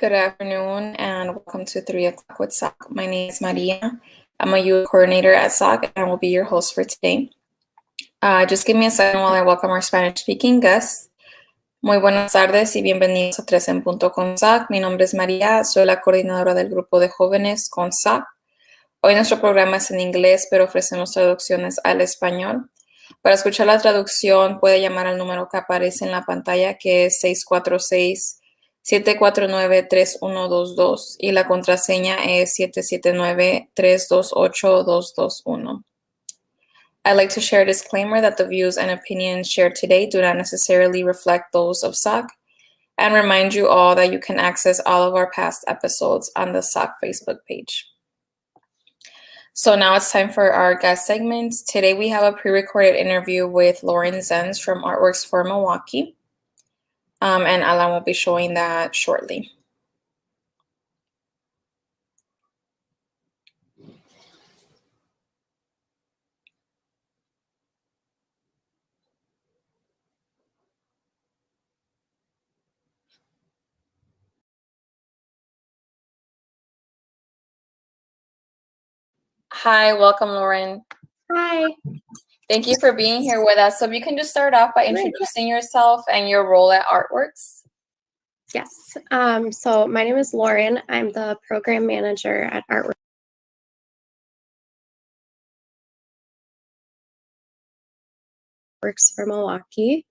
Good afternoon and welcome to 3 o'clock with SOC. My name is Maria. I'm a youth coordinator at SOC and I will be your host for today. Just give me a second while I welcome our Spanish-speaking guests. Muy buenas tardes y bienvenidos a 3 en punto con SOC. Mi nombre es María, soy la coordinadora del grupo de jóvenes con SOC. Hoy nuestro programa es en inglés, pero ofrecemos traducciones al español. Para escuchar la traducción puede llamar al número que aparece en la pantalla, que es 646-749-3122 y la contraseña es 779-328-221. I'd like to share a disclaimer that the views and opinions shared today do not necessarily reflect those of SOC, and remind you all that you can access all of our past episodes on the SOC Facebook page. So now it's time for our guest segments. Today we have a pre-recorded interview with Lauren Zens from Artworks for Milwaukee. And Alan will be showing that shortly. Hi, welcome, Lauren. Hi. Thank you for being here with us. So if you can just start off by introducing yourself and your role at Artworks. Yes. So my name is Lauren. I'm the program manager at Artworks for Milwaukee.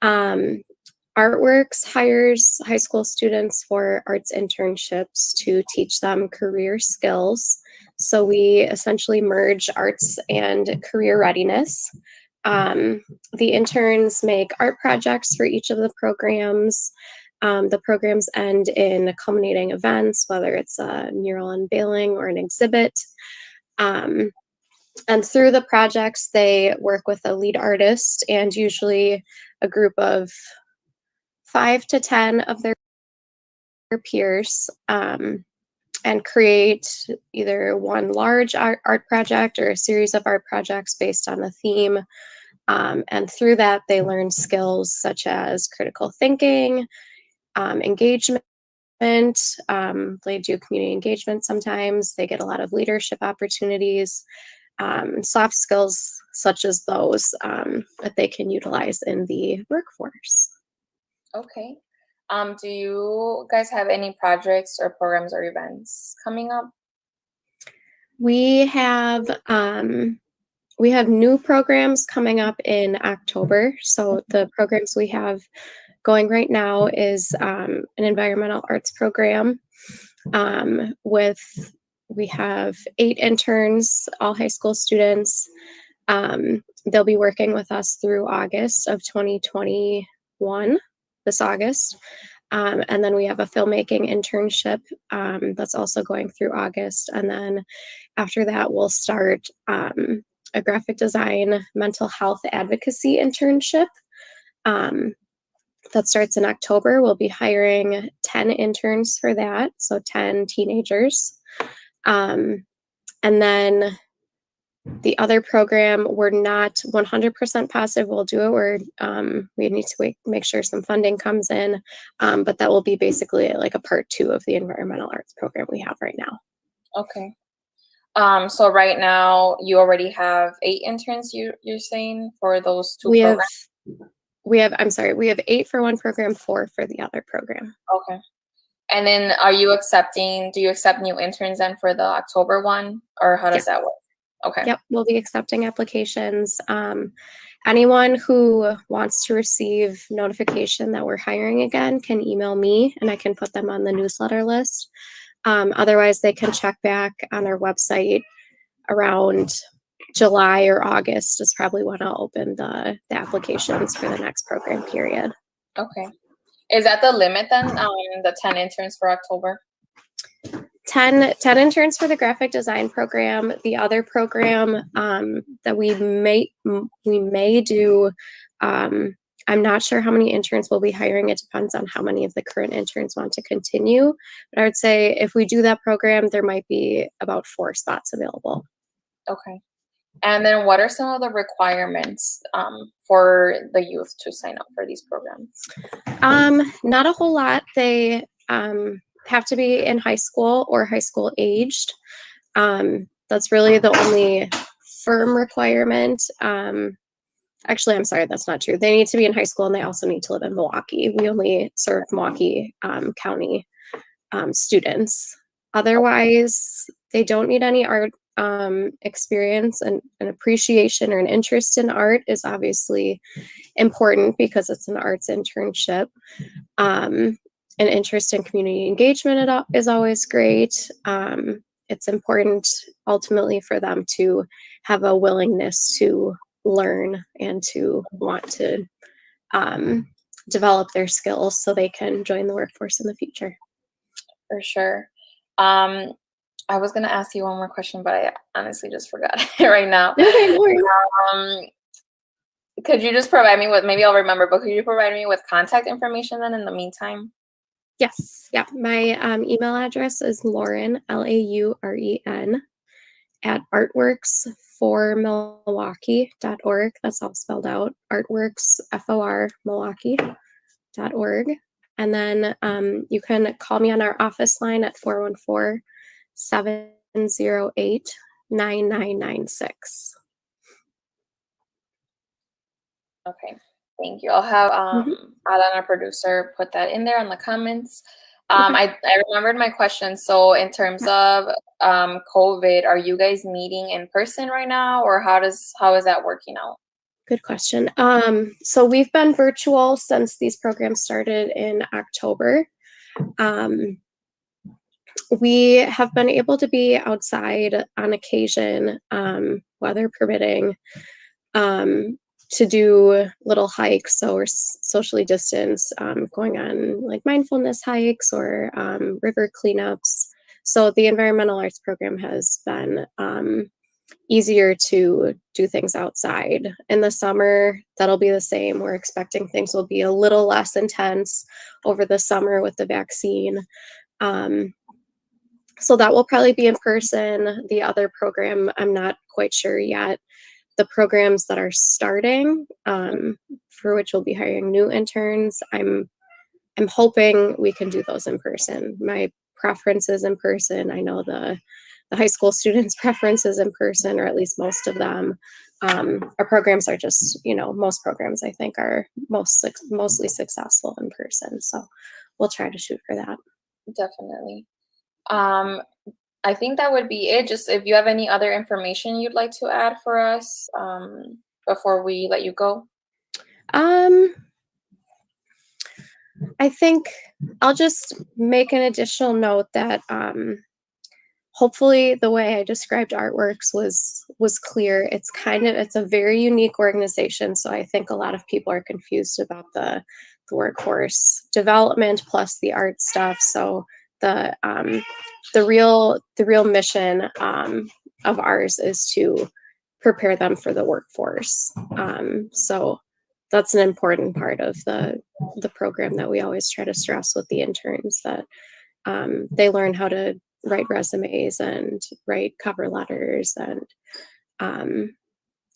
Artworks hires high school students for arts internships to teach them career skills. So we essentially merge arts and career readiness. The interns make art projects for each of the programs. The programs end in culminating events, whether it's a mural unveiling or an exhibit. And through the projects, they work with a lead artist and usually a group of 5 to 10 of their peers, and create either one large art project or a series of art projects based on a theme. And through that, they learn skills such as critical thinking, engagement. They do community engagement sometimes. They get a lot of leadership opportunities, soft skills such as those that they can utilize in the workforce. Okay. Do you guys have any projects or programs or events coming up? We have new programs coming up in October. So the programs we have going right now is an environmental arts program we have 8 interns, all high school students. They'll be working with us through August of 2021, this August. And then we have a filmmaking internship that's also going through August. And then after that, we'll start a graphic design mental health advocacy internship. That starts in October. We'll be hiring 10 interns for that, so 10 teenagers. And then the other program, we're not 100% positive we'll do it. We need to make sure some funding comes in, but that will be basically like a part 2 of the environmental arts program we have right now. Okay. So right now you already have 8 interns, you're saying, for those 2 programs? We have 8 for one program, 4 for the other program. Okay. And then do you accept new interns then for the October one, or how does that work? Okay. Yep, we'll be accepting applications. Anyone who wants to receive notification that we're hiring again can email me and I can put them on the newsletter list. Otherwise, they can check back on our website around July or August is probably when I'll open the applications for the next program period. Okay. Is that the limit then, the 10 interns for October? 10 interns for the graphic design program. The other program that we may do, I'm not sure how many interns we'll be hiring. It depends on how many of the current interns want to continue. But I would say if we do that program, there might be about 4 spots available. Okay. And then what are some of the requirements for the youth to sign up for these programs? Not a whole lot. They have to be in high school or high school aged. That's really the only firm requirement. Actually, I'm sorry, that's not true. They need to be in high school and they also need to live in Milwaukee. We only serve Milwaukee County students. Otherwise, they don't need any art experience, and an appreciation or an interest in art is obviously important because it's an arts internship. An interest in community engagement is always great. It's important ultimately for them to have a willingness to learn and to want to develop their skills so they can join the workforce in the future. For sure. I was gonna ask you one more question, but I honestly just forgot it right now. Okay, no worries. Could you just provide me with, maybe I'll remember, but could you provide me with contact information then in the meantime? Yes, yeah. My email address is Lauren, Lauren, at Artworks for Milwaukee.org. That's all spelled out. Artworks, FOR, Milwaukee.org. And then you can call me on our office line at 414-708-9996. Okay, thank you. I'll have Alan, our producer, put that in there in the comments. I remembered my question. So in terms of COVID, are you guys meeting in person right now, or how is that working out? Good question. So we've been virtual since these programs started in October. We have been able to be outside on occasion, weather permitting, to do little hikes or socially distanced, going on like mindfulness hikes or river cleanups. So the environmental arts program has been easier to do things outside. In the summer, that'll be the same. We're expecting things will be a little less intense over the summer with the vaccine. So that will probably be in person. The other program, I'm not quite sure yet. The programs that are starting, for which we'll be hiring new interns, I'm hoping we can do those in person. My preference is in person. I know the high school students' preference is in person, or at least most of them. Our programs are just, most programs I think are mostly successful in person. So we'll try to shoot for that. Definitely. I think that would be it. Just if you have any other information you'd like to add for us before we let you go. I think I'll just make an additional note that hopefully the way I described Artworks was clear. It's a very unique organization, so I think a lot of people are confused about the workforce development plus the art stuff. So the real mission of ours is to prepare them for the workforce. So that's an important part of the program that we always try to stress with the interns, that they learn how to write resumes and write cover letters, and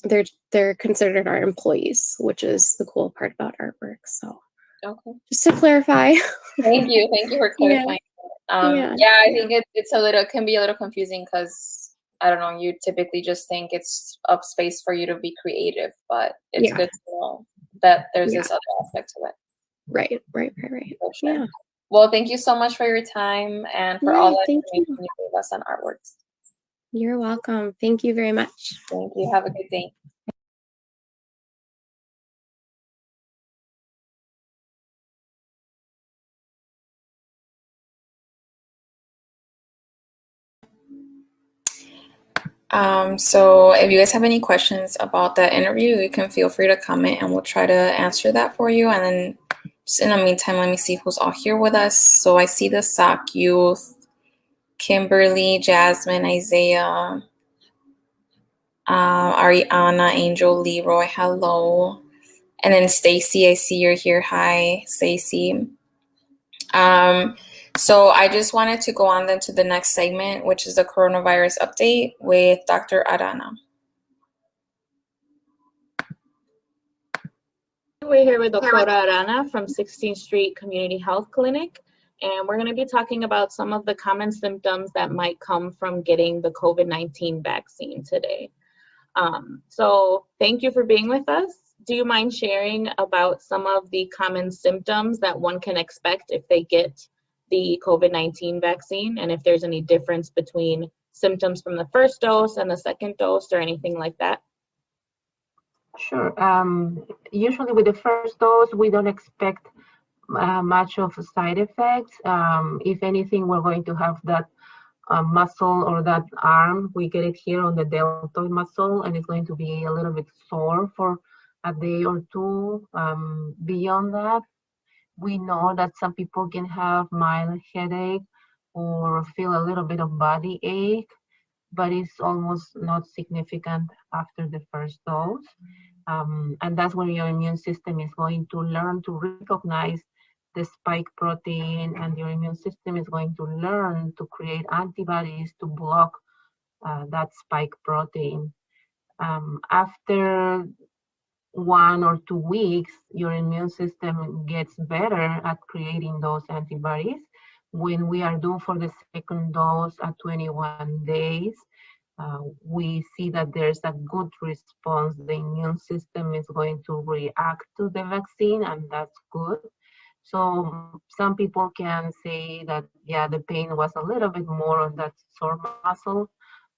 they're considered our employees, which is the cool part about Artworks. So okay, just to clarify. Thank you for clarifying. Yeah. I think it can be a little confusing because I don't know, you typically just think it's a space for you to be creative, but it's good to know that there's this other aspect to it. Right. For sure. Yeah. Well, thank you so much for your time and for all the information you gave us on Artworks. You're welcome. Thank you very much. Thank you. Have a good day. So if you guys have any questions about that interview, you can feel free to comment and we'll try to answer that for you. And then just in the meantime, let me see who's all here with us. So I see the SOC youth, Kimberly, Jasmine, Isaiah, Ariana, Angel, Leroy, hello. And then Stacy, I see you're here. Hi, Stacy. So I just wanted to go on then to the next segment, which is the coronavirus update with Dr. Arana. We're here with Dr. Arana from 16th Street Community Health Clinic. And we're going to be talking about some of the common symptoms that might come from getting the COVID-19 vaccine today. So thank you for being with us. Do you mind sharing about some of the common symptoms that one can expect if they get the COVID-19 vaccine, and if there's any difference between symptoms from the first dose and the second dose or anything like that? Sure. Usually with the first dose, we don't expect much of side effects. If anything, we're going to have that muscle or that arm. We get it here on the deltoid muscle, and it's going to be a little bit sore for a day or two. Beyond that, we know that some people can have mild headache or feel a little bit of body ache, but it's almost not significant after the first dose. And that's when your immune system is going to learn to recognize the spike protein, and your immune system is going to learn to create antibodies to block that spike protein. After 1 or 2 weeks, your immune system gets better at creating those antibodies. When we are due for the second dose at 21 days, we see that there's a good response. The immune system is going to react to the vaccine, and that's good. So some people can say that, yeah, the pain was a little bit more on that sore muscle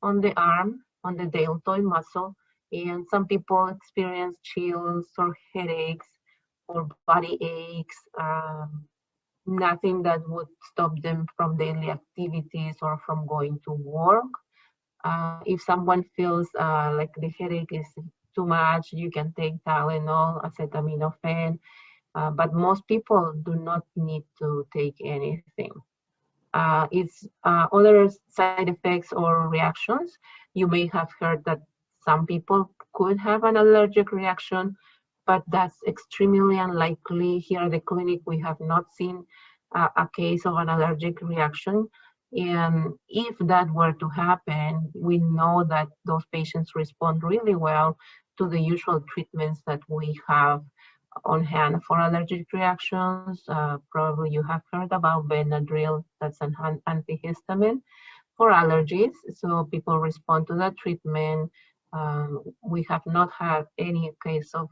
on the arm, on the deltoid muscle, and some people experience chills or headaches or body aches, nothing that would stop them from daily activities or from going to work. If someone feels like the headache is too much, you can take Tylenol, acetaminophen, but most people do not need to take anything. It's other side effects or reactions. You may have heard that some people could have an allergic reaction, but that's extremely unlikely. Here at the clinic, we have not seen a case of an allergic reaction. And if that were to happen, we know that those patients respond really well to the usual treatments that we have on hand for allergic reactions. Probably you have heard about Benadryl, that's an antihistamine for allergies. So people respond to that treatment. We have not had any case of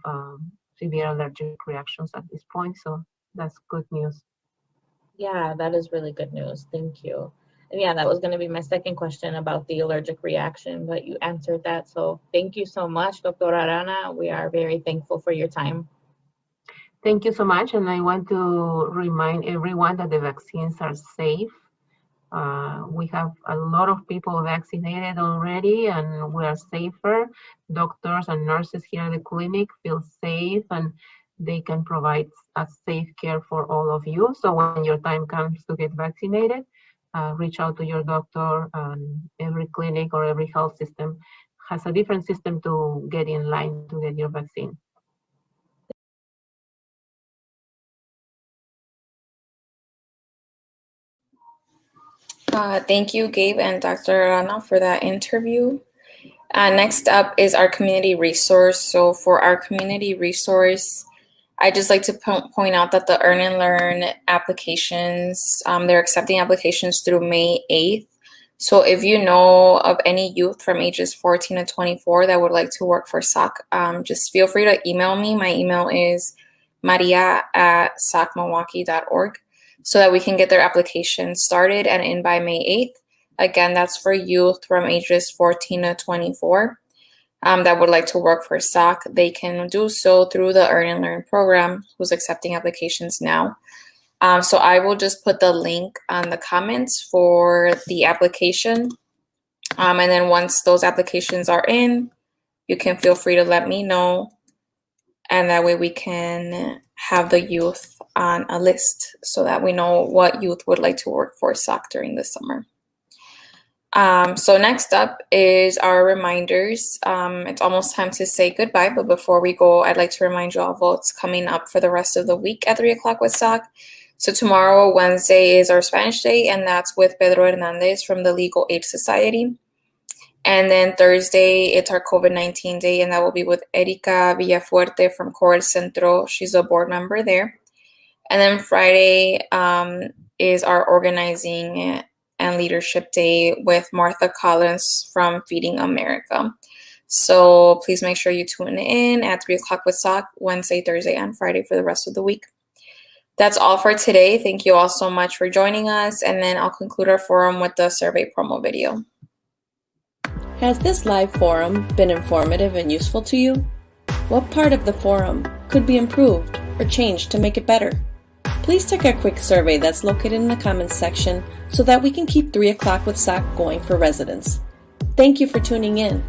severe allergic reactions at this point, so that's good news. Yeah, that is really good news. Thank you. And yeah, that was going to be my second question about the allergic reaction, but you answered that. So thank you so much, Dr. Arana. We are very thankful for your time. Thank you so much. And I want to remind everyone that the vaccines are safe. We have a lot of people vaccinated already, and we are safer. Doctors and nurses here at the clinic feel safe, and they can provide a safe care for all of you. So when your time comes to get vaccinated, reach out to your doctor. Every clinic or every health system has a different system to get in line to get your vaccine. Thank you, Gabe and Dr. Arana, for that interview. Next up is our community resource. So for our community resource, I just like to point out that the Earn and Learn applications, they're accepting applications through May 8th. So if you know of any youth from ages 14 to 24 that would like to work for SOC, just feel free to email me. My email is maria@socmilwaukee.org so that we can get their application started and in by May 8th. Again, that's for youth from ages 14 to 24 that would like to work for SOC. They can do so through the Earn and Learn program, who's accepting applications now. So I will just put the link on the comments for the application. And then once those applications are in, you can feel free to let me know. And that way we can have the youth on a list so that we know what youth would like to work for SOC during the summer. So next up is our reminders. It's almost time to say goodbye, but before we go, I'd like to remind you all of what's coming up for the rest of the week at 3 o'clock with SOC. So tomorrow, Wednesday, is our Spanish Day, and that's with Pedro Hernandez from the Legal Aid Society. And then Thursday, it's our COVID-19 Day, and that will be with Erika Villafuerte from Coral Centro. She's a board member there. And then Friday, is our organizing and leadership day with Martha Collins from Feeding America. So please make sure you tune in at 3 o'clock with SOC Wednesday, Thursday, and Friday for the rest of the week. That's all for today. Thank you all so much for joining us. And then I'll conclude our forum with the survey promo video. Has this live forum been informative and useful to you? What part of the forum could be improved or changed to make it better? Please take a quick survey that's located in the comments section so that we can keep 3 o'clock with SOC going for residents. Thank you for tuning in.